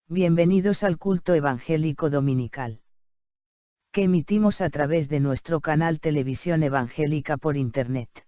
Bienvenidos al culto evangélico dominical, que emitimos a través de nuestro canal Televisión Evangélica por Internet.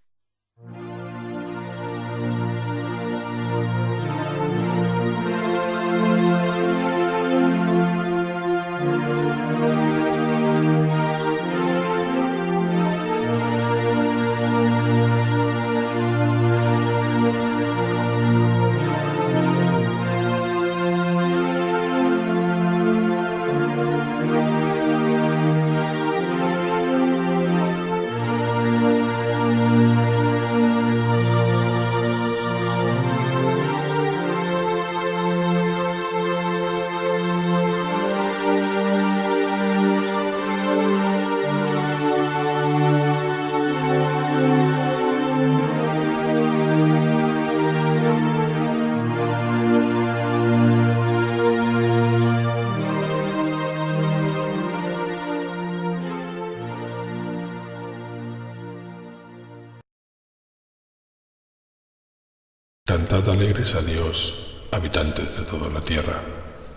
Cantad alegres a Dios, habitantes de toda la tierra.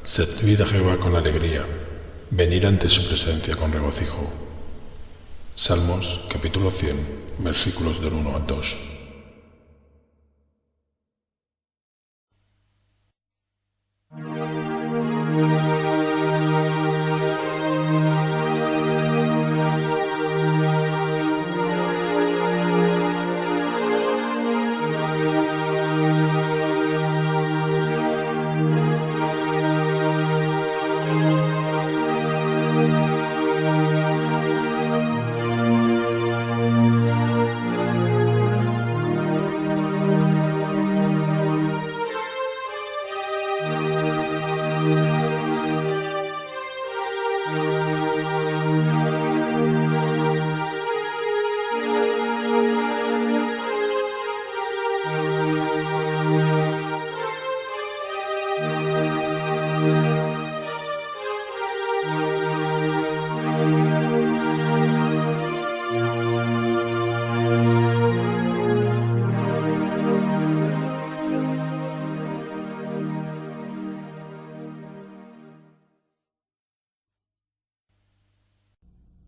Servid a Jehová con alegría, venid ante su presencia con regocijo. Salmos, capítulo 100, versículos del 1 al 2.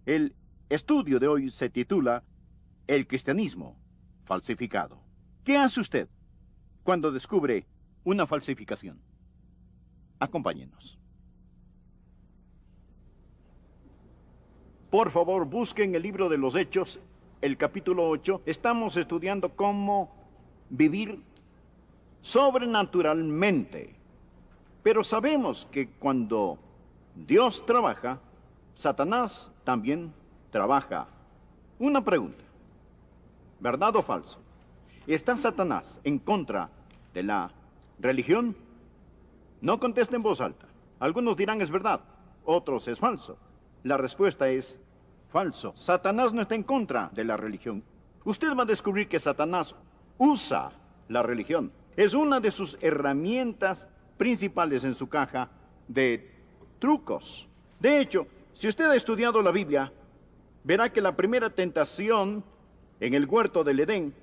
El estudio de hoy se titula El cristianismo falsificado. ¿Qué hace usted cuando descubre una falsificación? Acompáñenos. Por favor, busquen el libro de los Hechos, el capítulo 8. Estamos estudiando cómo vivir sobrenaturalmente. Pero sabemos que cuando Dios trabaja, Satanás también trabaja. Una pregunta, ¿verdad o falso? ¿Está Satanás en contra de la religión? No conteste en voz alta. Algunos dirán es verdad, otros es falso. La respuesta es falso. Satanás no está en contra de la religión. Usted va a descubrir que Satanás usa la religión. Es una de sus herramientas principales en su caja de trucos. De hecho, si usted ha estudiado la Biblia, verá que la primera tentación en el huerto del Edén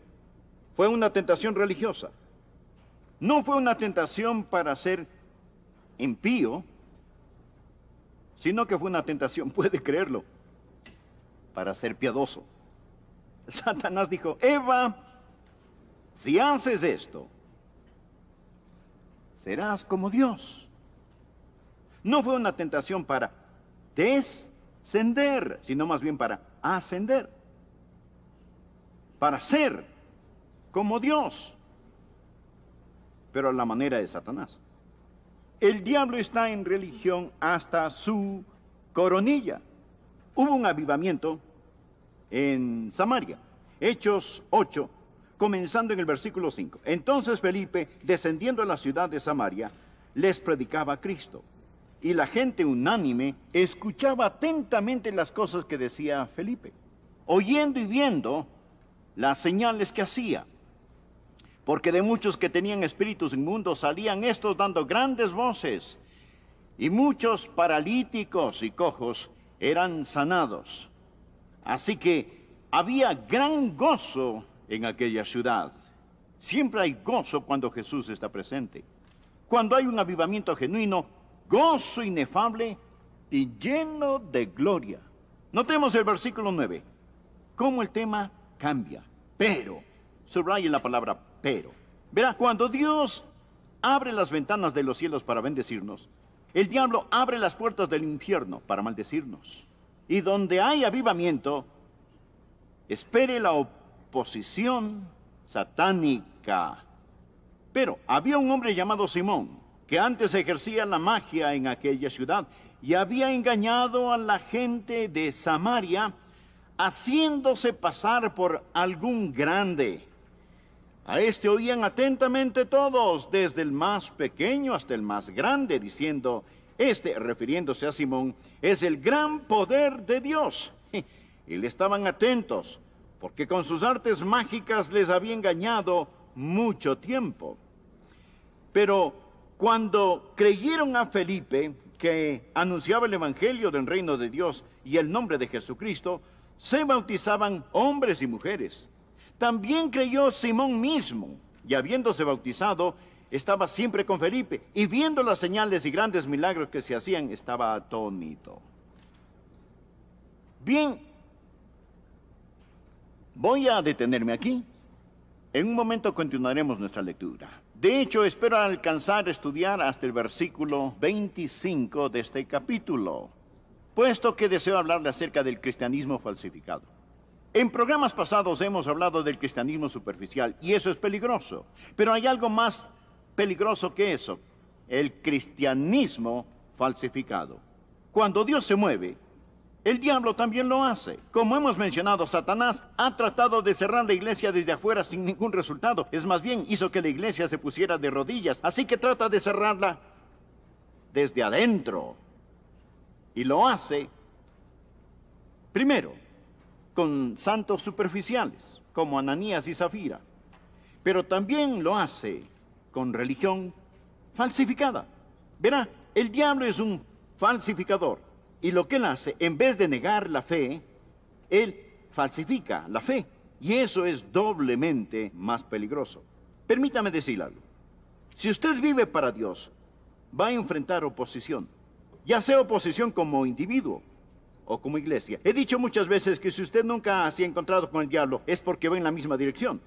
fue una tentación religiosa. No fue una tentación para ser impío, sino que fue una tentación, puede creerlo, para ser piadoso. Satanás dijo, Eva, si haces esto, serás como Dios. No fue una tentación para descender, sino más bien para ascender, para ser como Dios, pero a la manera de Satanás. El diablo está en religión hasta su coronilla. Hubo un avivamiento en Samaria, Hechos 8, comenzando en el versículo 5. Entonces Felipe, descendiendo a la ciudad de Samaria, les predicaba a Cristo. Y la gente unánime escuchaba atentamente las cosas que decía Felipe, oyendo y viendo las señales que hacía. Porque de muchos que tenían espíritus inmundos salían estos dando grandes voces, y muchos paralíticos y cojos eran sanados. Así que había gran gozo en aquella ciudad. Siempre hay gozo cuando Jesús está presente. Cuando hay un avivamiento genuino, gozo inefable y lleno de gloria. Notemos el versículo 9, cómo el tema cambia. Pero, subraye la palabra pero. Verá, cuando Dios abre las ventanas de los cielos para bendecirnos, el diablo abre las puertas del infierno para maldecirnos. Y donde hay avivamiento, espere la oposición satánica. Pero había un hombre llamado Simón, que antes ejercía la magia en aquella ciudad y había engañado a la gente de Samaria, haciéndose pasar por algún grande. A este oían atentamente todos, desde el más pequeño hasta el más grande, diciendo, este, refiriéndose a Simón, es el gran poder de Dios. Y le estaban atentos, porque con sus artes mágicas les había engañado mucho tiempo. Pero cuando creyeron a Felipe, que anunciaba el evangelio del reino de Dios y el nombre de Jesucristo, se bautizaban hombres y mujeres. También creyó Simón mismo, y habiéndose bautizado, estaba siempre con Felipe, y viendo las señales y grandes milagros que se hacían, estaba atónito. Bien, voy a detenerme aquí. En un momento continuaremos nuestra lectura. De hecho, espero alcanzar a estudiar hasta el versículo 25 de este capítulo, puesto que deseo hablarle acerca del cristianismo falsificado. En programas pasados hemos hablado del cristianismo superficial, y eso es peligroso. Pero hay algo más peligroso que eso, el cristianismo falsificado. Cuando Dios se mueve, el diablo también lo hace. Como hemos mencionado, Satanás ha tratado de cerrar la iglesia desde afuera sin ningún resultado. Es más bien, hizo que la iglesia se pusiera de rodillas. Así que trata de cerrarla desde adentro. Y lo hace, primero, con santos superficiales, como Ananías y Zafira. Pero también lo hace con religión falsificada. Verá, el diablo es un falsificador. Y lo que él hace, en vez de negar la fe, él falsifica la fe. Y eso es doblemente más peligroso. Permítame decir algo. Si usted vive para Dios, va a enfrentar oposición. Ya sea oposición como individuo o como iglesia. He dicho muchas veces que si usted nunca se ha encontrado con el diablo, es porque va en la misma dirección.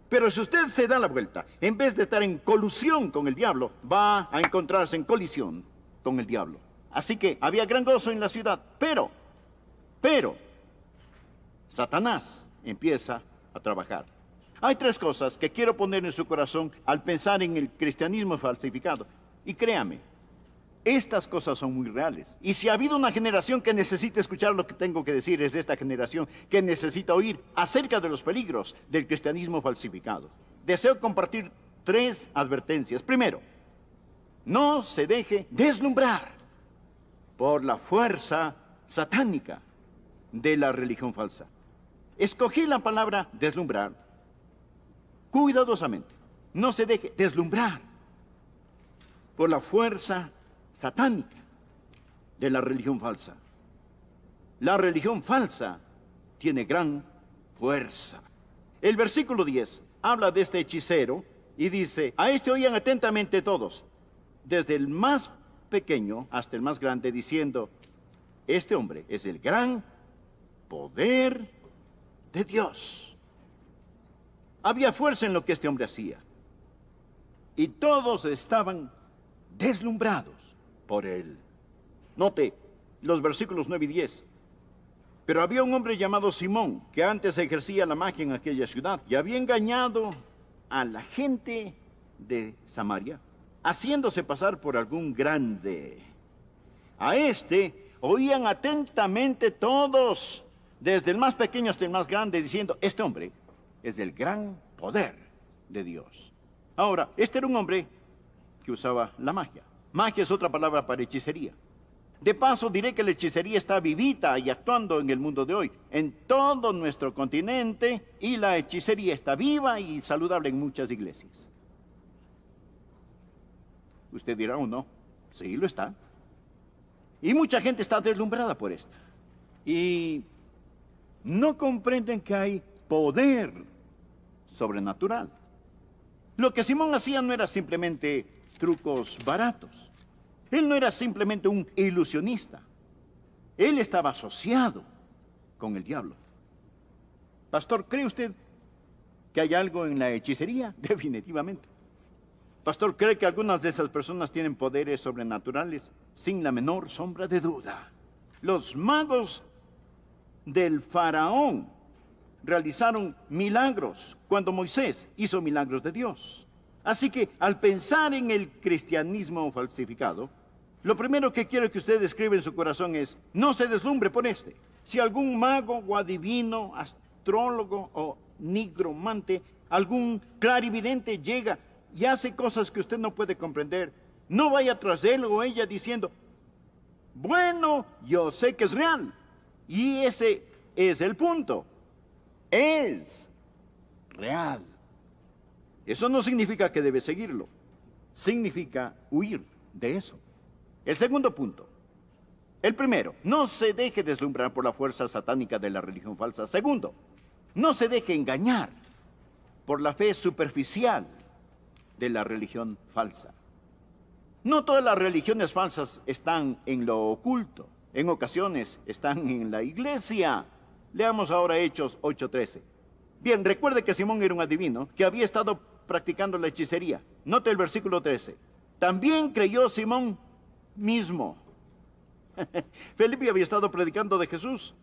Pero si usted se da la vuelta, en vez de estar en colusión con el diablo, va a encontrarse en colisión con el diablo. Así que había gran gozo en la ciudad, pero, Satanás empieza a trabajar. Hay tres cosas que quiero poner en su corazón al pensar en el cristianismo falsificado. Y créame, estas cosas son muy reales. Y si ha habido una generación que necesita escuchar lo que tengo que decir, es esta generación que necesita oír acerca de los peligros del cristianismo falsificado. Deseo compartir tres advertencias. Primero, no se deje deslumbrar por la fuerza satánica de la religión falsa. Escogí la palabra deslumbrar cuidadosamente. No se deje deslumbrar por la fuerza satánica de la religión falsa. La religión falsa tiene gran fuerza. El versículo 10 habla de este hechicero y dice, a este oían atentamente todos, desde el más pequeño hasta el más grande, diciendo, este hombre es el gran poder de Dios. Había fuerza en lo que este hombre hacía. Y todos estaban deslumbrados por él. Note los versículos 9 y 10. Pero había un hombre llamado Simón, que antes ejercía la magia en aquella ciudad, y había engañado a la gente de Samaria, haciéndose pasar por algún grande. A este oían atentamente todos, desde el más pequeño hasta el más grande, diciendo, este hombre es el gran poder de Dios. Ahora, este era un hombre que usaba la magia. Magia es otra palabra para hechicería. De paso, diré que la hechicería está vivita y actuando en el mundo de hoy, en todo nuestro continente, y la hechicería está viva y saludable en muchas iglesias. Usted dirá, ¿o no? Sí, lo está. Y mucha gente está deslumbrada por esto. Y no comprenden que hay poder sobrenatural. Lo que Simón hacía no era simplemente trucos baratos. Él no era simplemente un ilusionista. Él estaba asociado con el diablo. Pastor, ¿cree usted que hay algo en la hechicería? Definitivamente. Pastor, ¿cree que algunas de esas personas tienen poderes sobrenaturales? Sin la menor sombra de duda. Los magos del faraón realizaron milagros cuando Moisés hizo milagros de Dios. Así que al pensar en el cristianismo falsificado, lo primero que quiero que usted escriba en su corazón es: no se deslumbre por este. Si algún mago o adivino, astrólogo o nigromante, algún clarividente llega y hace cosas que usted no puede comprender, no vaya tras él o ella diciendo: bueno, yo sé que es real. Y ese es el punto. Es real. Eso no significa que debe seguirlo. Significa huir de eso. El segundo punto. El primero, no se deje deslumbrar por la fuerza satánica de la religión falsa. Segundo, no se deje engañar por la fe superficial de la religión falsa. No todas las religiones falsas están en lo oculto. En ocasiones están en la iglesia. Leamos ahora Hechos 8:13. Bien, recuerde que Simón era un adivino que había estado practicando la hechicería. Note el versículo 13. También creyó Simón mismo. Felipe había estado predicando de Jesús.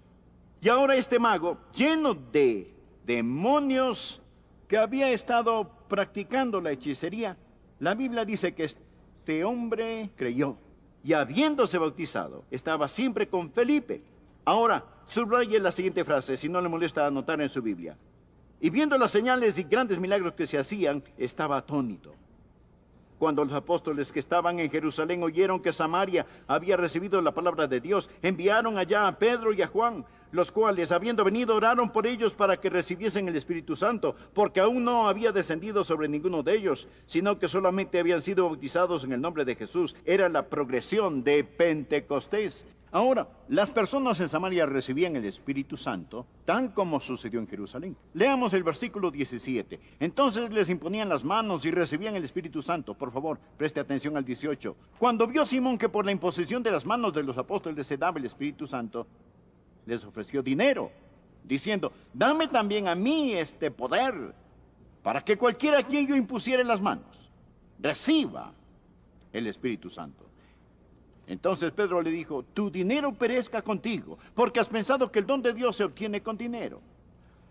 Y ahora este mago, lleno de demonios, que había estado practicando la hechicería, la Biblia dice que este hombre creyó. Y habiéndose bautizado, estaba siempre con Felipe. Ahora, subraye la siguiente frase, si no le molesta anotar en su Biblia. Y viendo las señales y grandes milagros que se hacían, estaba atónito. Cuando los apóstoles que estaban en Jerusalén oyeron que Samaria había recibido la palabra de Dios, enviaron allá a Pedro y a Juan, los cuales, habiendo venido, oraron por ellos para que recibiesen el Espíritu Santo, porque aún no había descendido sobre ninguno de ellos, sino que solamente habían sido bautizados en el nombre de Jesús. Era la progresión de Pentecostés. Ahora, las personas en Samaria recibían el Espíritu Santo, tal como sucedió en Jerusalén. Leamos el versículo 17. Entonces les imponían las manos y recibían el Espíritu Santo. Por favor, preste atención al 18. Cuando vio Simón que por la imposición de las manos de los apóstoles se daba el Espíritu Santo, les ofreció dinero, diciendo: dame también a mí este poder, para que cualquiera a quien yo impusiera las manos reciba el Espíritu Santo. Entonces Pedro le dijo: tu dinero perezca contigo, porque has pensado que el don de Dios se obtiene con dinero.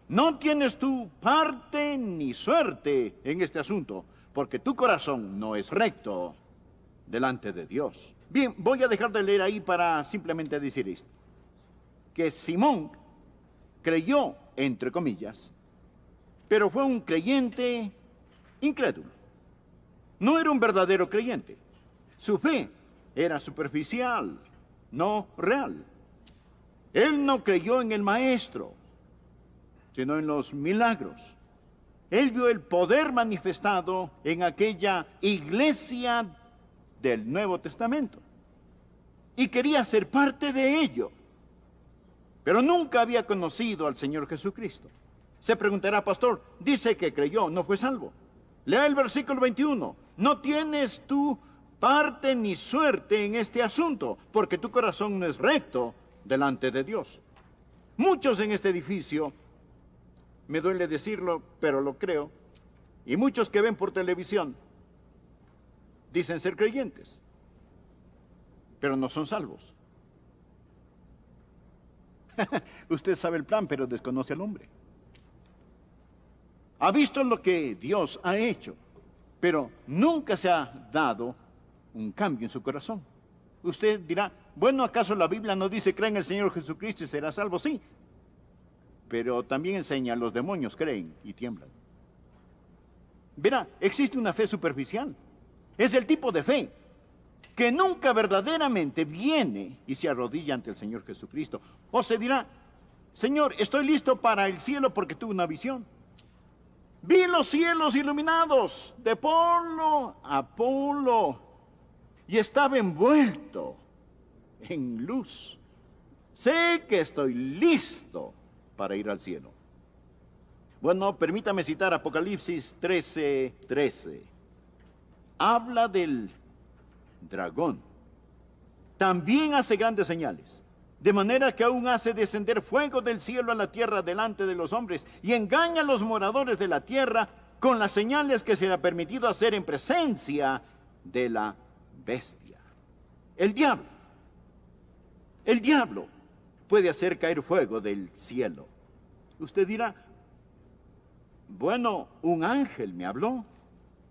No tienes tú parte ni suerte en este asunto, porque tu corazón no es recto delante de Dios. Bien, voy a dejar de leer ahí para simplemente decir esto: que Simón creyó, entre comillas, pero fue un creyente incrédulo. No era un verdadero creyente. Su fe era superficial, no real. Él no creyó en el Maestro, sino en los milagros. Él vio el poder manifestado en aquella iglesia del Nuevo Testamento y quería ser parte de ello, pero nunca había conocido al Señor Jesucristo. Se preguntará: pastor, dice que creyó, no fue salvo. Lea el versículo 21. No tienes tú parte ni suerte en este asunto, porque tu corazón no es recto delante de Dios. Muchos en este edificio, me duele decirlo, pero lo creo, y muchos que ven por televisión, dicen ser creyentes, pero no son salvos. Usted sabe el plan, pero desconoce al hombre. Ha visto lo que Dios ha hecho, pero nunca se ha dado un cambio en su corazón. Usted dirá: bueno, ¿acaso la Biblia no dice cree en el Señor Jesucristo y será salvo? Sí, pero también enseña: los demonios creen y tiemblan. Verá, existe una fe superficial. Es el tipo de fe que nunca verdaderamente viene y se arrodilla ante el Señor Jesucristo. O se dirá: Señor, estoy listo para el cielo porque tuve una visión. Vi los cielos iluminados de polo a polo y estaba envuelto en luz. Sé que estoy listo para ir al cielo. Bueno, permítame citar Apocalipsis 13:13. Habla del dragón también hace grandes señales, de manera que aún hace descender fuego del cielo a la tierra delante de los hombres, y engaña a los moradores de la tierra con las señales que se le ha permitido hacer en presencia de la bestia. El diablo puede hacer caer fuego del cielo. Usted dirá, bueno, un ángel me habló,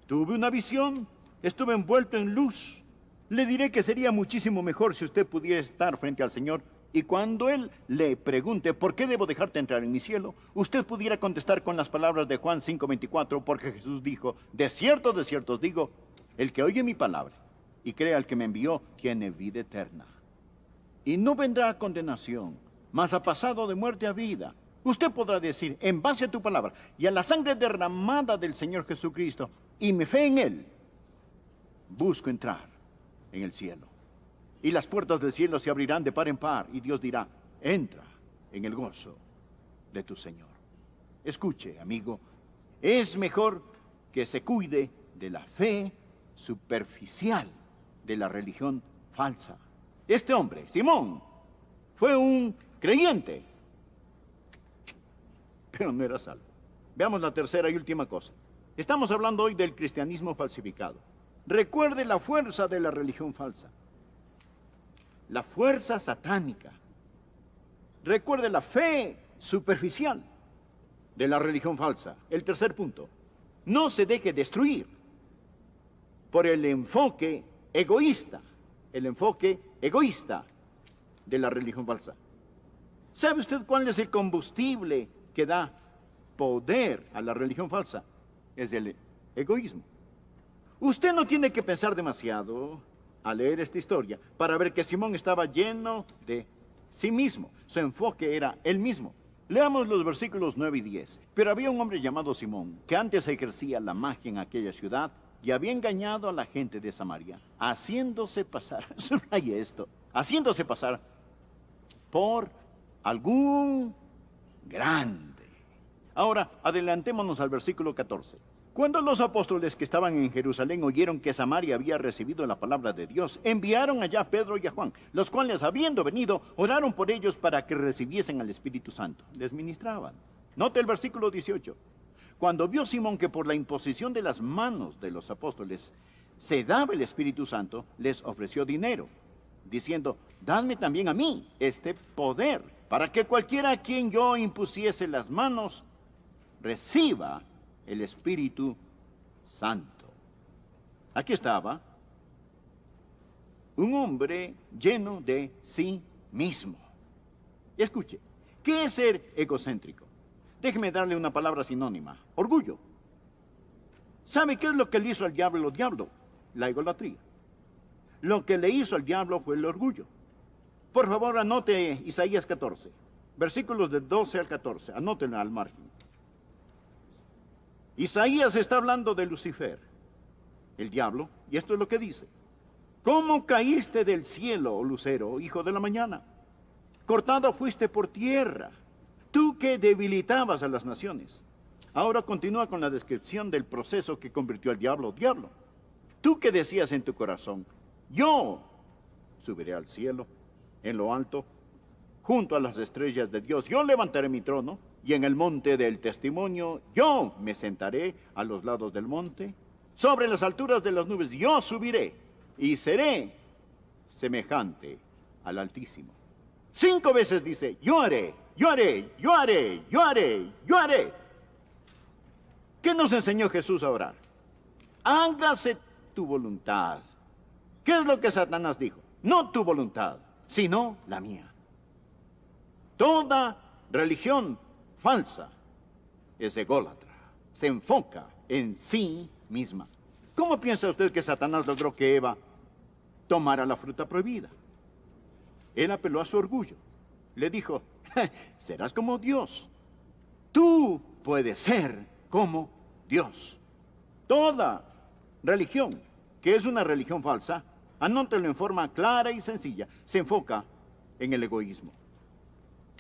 tuve una visión, estuve envuelto en luz. Le diré que sería muchísimo mejor si usted pudiera estar frente al Señor y cuando Él le pregunte, ¿por qué debo dejarte entrar en mi cielo?, usted pudiera contestar con las palabras de Juan 5:24, porque Jesús dijo, de cierto os digo, el que oye mi palabra y cree al que me envió, tiene vida eterna. Y no vendrá a condenación, mas ha pasado de muerte a vida. Usted podrá decir, en base a tu palabra y a la sangre derramada del Señor Jesucristo y mi fe en Él, busco entrar en el cielo. Y las puertas del cielo se abrirán de par en par y Dios dirá, entra en el gozo de tu Señor. Escuche, amigo, es mejor que se cuide de la fe superficial, de la religión falsa. Este hombre, Simón, fue un creyente, pero no era salvo. Veamos la tercera y última cosa. Estamos hablando hoy del cristianismo falsificado. Recuerde la fuerza de la religión falsa, la fuerza satánica. Recuerde la fe superficial de la religión falsa. El tercer punto, no se deje destruir por el enfoque egoísta de la religión falsa. ¿Sabe usted cuál es el combustible que da poder a la religión falsa? Es el egoísmo. Usted no tiene que pensar demasiado al leer esta historia para ver que Simón estaba lleno de sí mismo. Su enfoque era él mismo. Leamos los versículos 9 y 10. Pero había un hombre llamado Simón, que antes ejercía la magia en aquella ciudad y había engañado a la gente de Samaria, haciéndose pasar, subraye esto, haciéndose pasar por algún grande. Ahora, adelantémonos al versículo 14. Cuando los apóstoles que estaban en Jerusalén oyeron que Samaria había recibido la palabra de Dios, enviaron allá a Pedro y a Juan, los cuales, habiendo venido, oraron por ellos para que recibiesen al Espíritu Santo. Les ministraban. Note el versículo 18. Cuando vio Simón que por la imposición de las manos de los apóstoles se daba el Espíritu Santo, les ofreció dinero, diciendo, dadme también a mí este poder, para que cualquiera a quien yo impusiese las manos, reciba el Espíritu Santo. Aquí estaba un hombre lleno de sí mismo. Y escuche, ¿qué es ser egocéntrico? Déjeme darle una palabra sinónima: orgullo. ¿Sabe qué es lo que le hizo al diablo? La idolatría. Lo que le hizo al diablo fue el orgullo. Por favor, anote Isaías 14, versículos del 12 al 14. Anótenlo al margen. Isaías está hablando de Lucifer, el diablo, y esto es lo que dice: ¿cómo caíste del cielo, oh lucero, hijo de la mañana? Cortado fuiste por tierra, tú que debilitabas a las naciones. Ahora continúa con la descripción del proceso que convirtió al diablo. Diablo, tú que decías en tu corazón, yo subiré al cielo, en lo alto, junto a las estrellas de Dios, yo levantaré mi trono, y en el monte del testimonio yo me sentaré a los lados del monte. Sobre las alturas de las nubes yo subiré y seré semejante al Altísimo. 5 veces dice, yo haré, yo haré, yo haré, yo haré, yo haré. ¿Qué nos enseñó Jesús a orar? Hágase tu voluntad. ¿Qué es lo que Satanás dijo? No tu voluntad, sino la mía. Toda religión falsa es ególatra, se enfoca en sí misma. ¿Cómo piensa usted que Satanás logró que Eva tomara la fruta prohibida? Él apeló a su orgullo. Le dijo, serás como Dios. Tú puedes ser como Dios. Toda religión que es una religión falsa, anótelo en forma clara y sencilla, se enfoca en el egoísmo.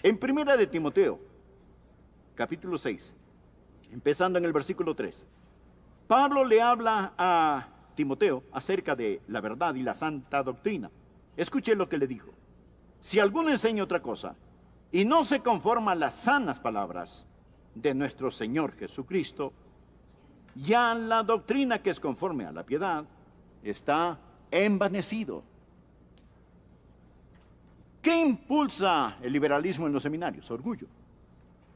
En primera de Timoteo, capítulo 6, empezando en el versículo 3, Pablo le habla a Timoteo acerca de la verdad y la santa doctrina. Escuche lo que le dijo. Si alguno enseña otra cosa y no se conforma a las sanas palabras de nuestro Señor Jesucristo, ya la doctrina que es conforme a la piedad está envanecido. ¿Qué impulsa el liberalismo en los seminarios? Orgullo.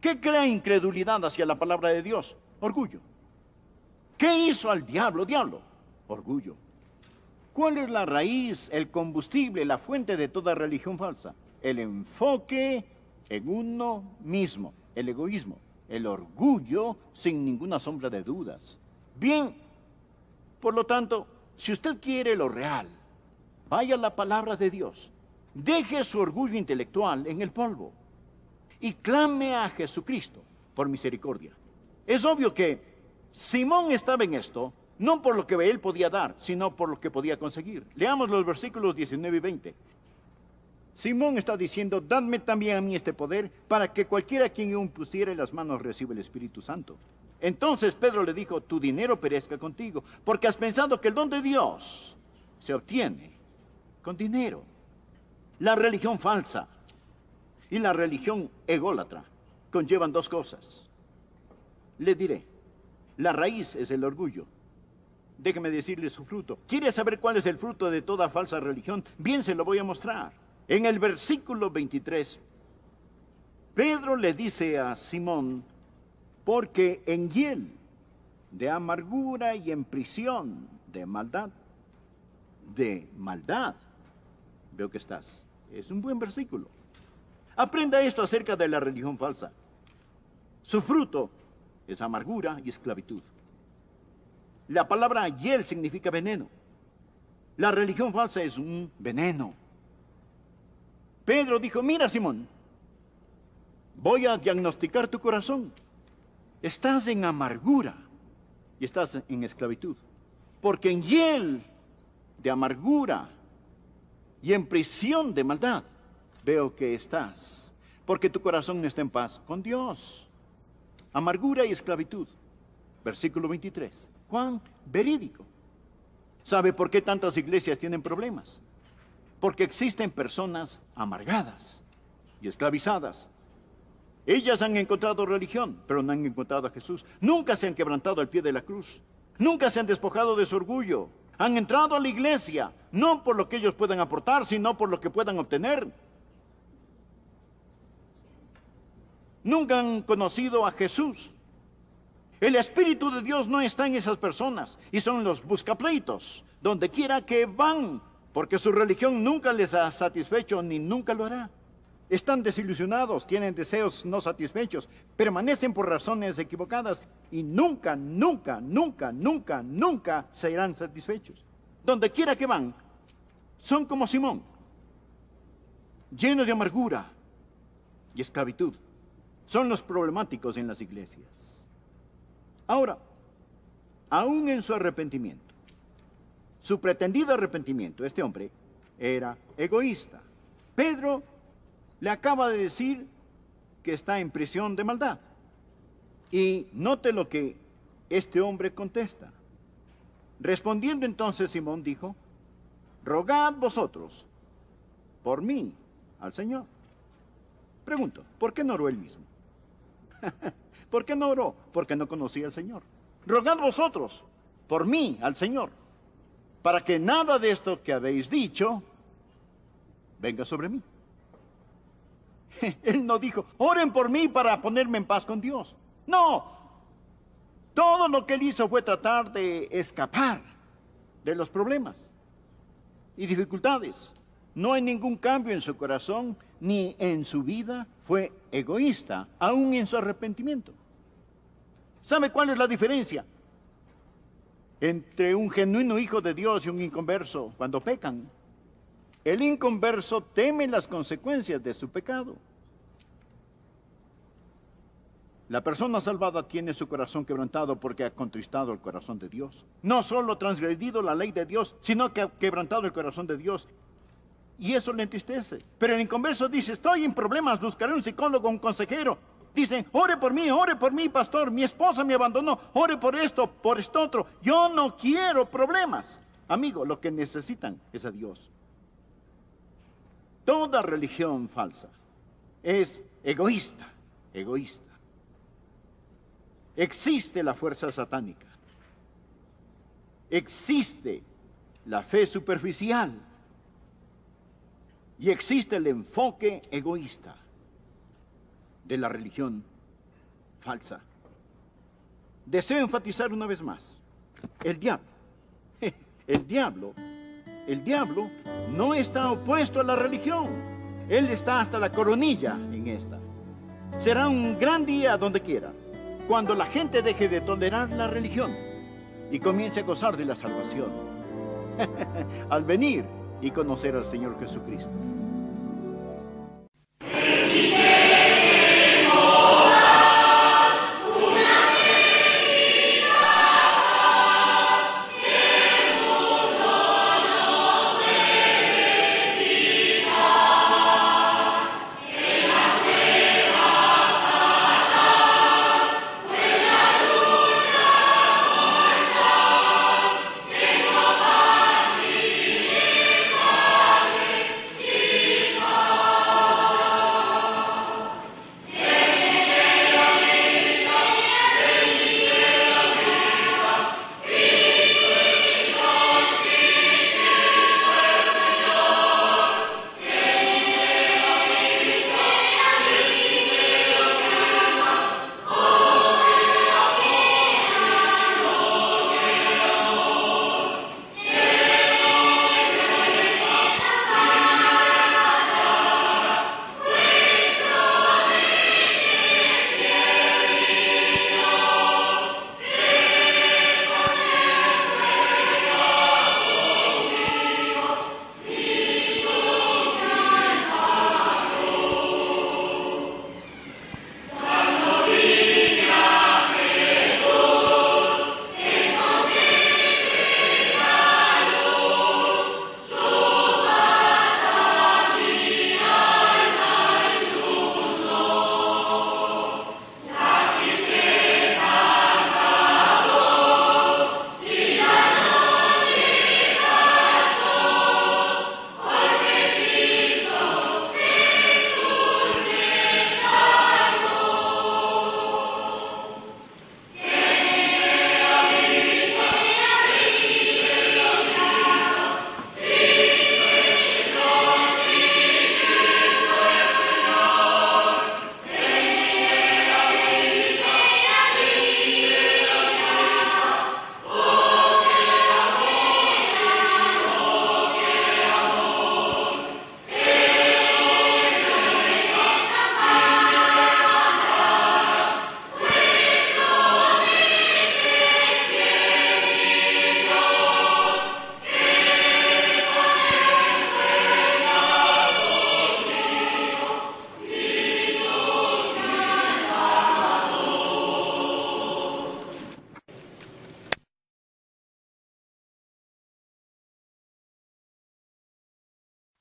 ¿Qué crea incredulidad hacia la palabra de Dios? Orgullo. ¿Qué hizo al diablo? Diablo. Orgullo. ¿Cuál es la raíz, el combustible, la fuente de toda religión falsa? El enfoque en uno mismo, el egoísmo, el orgullo sin ninguna sombra de dudas. Bien, por lo tanto, si usted quiere lo real, vaya a la palabra de Dios. Deje su orgullo intelectual en el polvo y clame a Jesucristo por misericordia. Es obvio que Simón estaba en esto, no por lo que él podía dar, sino por lo que podía conseguir. Leamos los versículos 19 y 20. Simón está diciendo, dadme también a mí este poder, para que cualquiera a quien yo impusiere las manos reciba el Espíritu Santo. Entonces Pedro le dijo, tu dinero perezca contigo, porque has pensado que el don de Dios se obtiene con dinero. La religión falsa y la religión ególatra conllevan dos cosas. Le diré, la raíz es el orgullo. Déjeme decirle su fruto. ¿Quiere saber cuál es el fruto de toda falsa religión? Bien, se lo voy a mostrar. En el versículo 23, Pedro le dice a Simón, porque en hiel de amargura y en prisión de maldad, veo que estás. Es un buen versículo. Aprenda esto acerca de la religión falsa. Su fruto es amargura y esclavitud. La palabra hiel significa veneno. La religión falsa es un veneno. Pedro dijo, mira Simón, voy a diagnosticar tu corazón. Estás en amargura y estás en esclavitud. Porque en hiel de amargura y en prisión de maldad veo que estás. Porque tu corazón no está en paz con Dios. Amargura y esclavitud. Versículo 23. Juan, verídico. ¿Sabe por qué tantas iglesias tienen problemas? Porque existen personas amargadas y esclavizadas. Ellas han encontrado religión, pero no han encontrado a Jesús. Nunca se han quebrantado al pie de la cruz. Nunca se han despojado de su orgullo. Han entrado a la iglesia, no por lo que ellos puedan aportar, sino por lo que puedan obtener. Nunca han conocido a Jesús. El Espíritu de Dios no está en esas personas y son los buscapleitos, donde quiera que van, porque su religión nunca les ha satisfecho ni nunca lo hará. Están desilusionados, tienen deseos no satisfechos, permanecen por razones equivocadas y nunca serán satisfechos. Donde quiera que van, son como Simón, llenos de amargura y esclavitud. Son los problemáticos en las iglesias. Ahora, aún en su arrepentimiento, su pretendido arrepentimiento, este hombre era egoísta. Pedro le acaba de decir que está en prisión de maldad. Y note lo que este hombre contesta. Respondiendo entonces Simón dijo, rogad vosotros por mí al Señor. Pregunto, ¿por qué no oró él mismo? ¿Por qué no oró? Porque no conocía al Señor. Rogad vosotros por mí al Señor, para que nada de esto que habéis dicho venga sobre mí. Él no dijo, oren por mí para ponerme en paz con Dios. No, todo lo que él hizo fue tratar de escapar de los problemas y dificultades. No hay ningún cambio en su corazón ni en su vida. Fue egoísta, aún en su arrepentimiento. ¿Sabe cuál es la diferencia entre un genuino hijo de Dios y un inconverso cuando pecan? El inconverso teme las consecuencias de su pecado. La persona salvada tiene su corazón quebrantado porque ha contristado el corazón de Dios. No solo transgredido la ley de Dios, sino que ha quebrantado el corazón de Dios. Y eso le entristece. Pero el inconverso dice, estoy en problemas, buscaré un psicólogo, un consejero. Dicen, ore por mí, pastor, mi esposa me abandonó, ore por esto otro. Yo no quiero problemas. Amigo, lo que necesitan es a Dios. Toda religión falsa es egoísta, egoísta. Existe la fuerza satánica. Existe la fe superficial. Y existe el enfoque egoísta de la religión falsa. Deseo enfatizar una vez más, el diablo no está opuesto a la religión. Él está hasta la coronilla en esta. Será un gran día donde quiera, cuando la gente deje de tolerar la religión y comience a gozar de la salvación, al venir y conocer al Señor Jesucristo.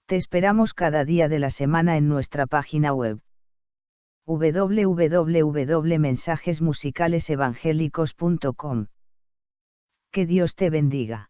Te esperamos cada día de la semana en nuestra página web www.mensajesmusicalesevangélicos.com. Que Dios te bendiga.